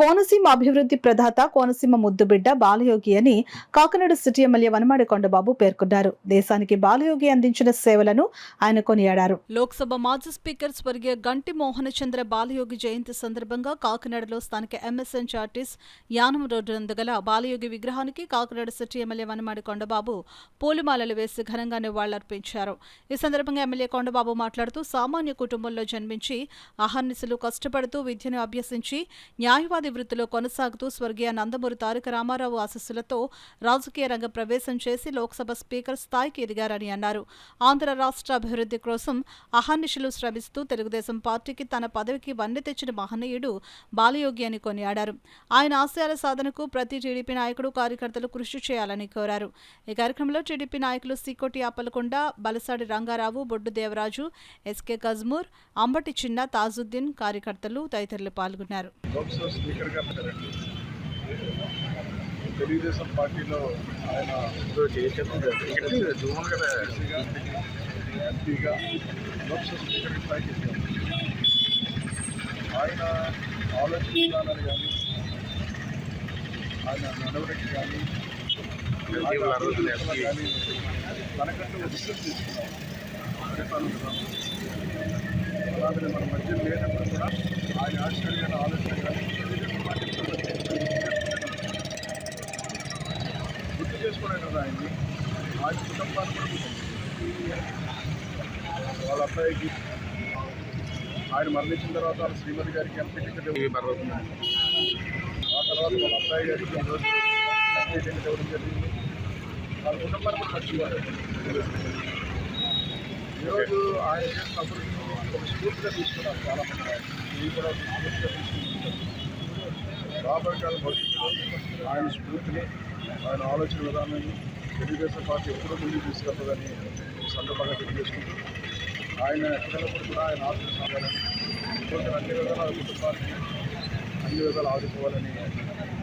కోనసీమ అభివృద్ధి ప్రదాత కోనసీమ ముద్దుబిడ్డ బాలయోగి అని కాకినాడ సిటీ ఎమ్మెల్యే వనమాడి కొండబాబు పేర్కొన్నారు. దేశానికి బాలయోగి అందించిన సేవలను ఆయన కొనియాడారు. లోక్సభ మాజీ స్పీకర్ స్వర్గీయ గంటి మోహనచంద్ర బాలయోగి జయంతి సందర్భంగా కాకినాడలో స్థానిక ఎంఎస్ఎన్ చార్టీస్ యానం రోడ్డు నందు గల బాలయోగి విగ్రహానికి కాకినాడ సిటీ ఎమ్మెల్యే వనమాడి కొండబాబు పూలమాలలు వేసి ఘనంగా నివాళులర్పించారు. ఈ సందర్భంగా ఎమ్మెల్యే కొండబాబు మాట్లాడుతూ సామాన్య కుటుంబంలో జన్మించి అహర్నిశలు కష్టపడుతూ విద్యను అభ్యసించి న్యాయవాది వృత్తిలో కొనసాగుతూ స్వర్గీయ నందమూరి తారక రామారావు ఆశీస్సులతో రాజకీయ రంగ ప్రవేశం చేసి లోక్సభ స్పీకర్ స్థాయికి ఎదిగారని అన్నారు. ఆంధ్ర రాష్ట్ర అభివృద్ధి కోసం అహర్నిశలు శ్రమిస్తూ తెలుగుదేశం పార్టీకి తన పదవికి వన్నె తెచ్చిన మహనీయుడు బాలయోగి అని కొనియాడారు. ఆయన ఆశయాల సాధనకు ప్రతి టీడీపీ నాయకుడు కార్యకర్తలు కృషి చేయాలని కోరారు. ఈ కార్యక్రమంలో టీడీపీ నాయకులు సీకోటి అప్పలకొండ, బలసాడి రంగారావు, బొడ్డు దేవరాజు, ఎస్కే కజ్మూర్, అంబటి చిన్న, తాజుద్దీన్ కార్యకర్తలు తదితరులు పాల్గొన్నారు. తెలుగుదేశం పార్టీలో ఆయన ఎంపీగా లోక్సభ స్పీకర్ స్థాయికి ఎదిగారు. ఆయన ఆలోచన విధానాలు కానీ ఆయన నడవడికి కానీ తనకంటూ డిసిషన్ తీసుకున్నారు. అలాగే మన మధ్య లేనప్పుడు కూడా ఆయన ఆశ్చర్యమైన ఆలోచన కానీ తెలుగుదేశం పార్టీ గుర్తు చేసుకోవడం కదా ఆయన్ని. ఆయన కుటుంబాన్ని కూడా వాళ్ళ అబ్బాయికి ఆయన మరణించిన తర్వాత వాళ్ళ శ్రీమతి గారికి ఎంపీ టికెట్ ఇవ్వబడుతుంది. ఆ తర్వాత వాళ్ళ అబ్బాయి గారికి ఎంపీ టికెట్ ఇవ్వడం జరిగింది. వాళ్ళ కుటుంబాన్ని కూడా మర్చిపోయారు. ఈరోజు ఆయన చేసిన అభివృద్ధిని ఒక స్ఫూర్తిగా తీసుకున్నారు చాలామంది. ఇది కూడా ఒక స్ఫూర్తిగా తీసుకుంటున్నారు. రాబోయే కాలం భవిష్యత్తులో ఆయన స్ఫూర్తిని, ఆయన ఆలోచన విధానాన్ని తెలుగుదేశం పార్టీ ఎప్పుడూ ముందుకు తీసుకెళ్తుందని సందర్భంగా తెలియజేసుకుంటూ ఆయన ఎక్కడైనప్పుడు కూడా ఆయన ఆలోచన సాగాలని అన్ని విధాలు కుటుంబానికి అన్ని విధాలు ఆదుకోవాలని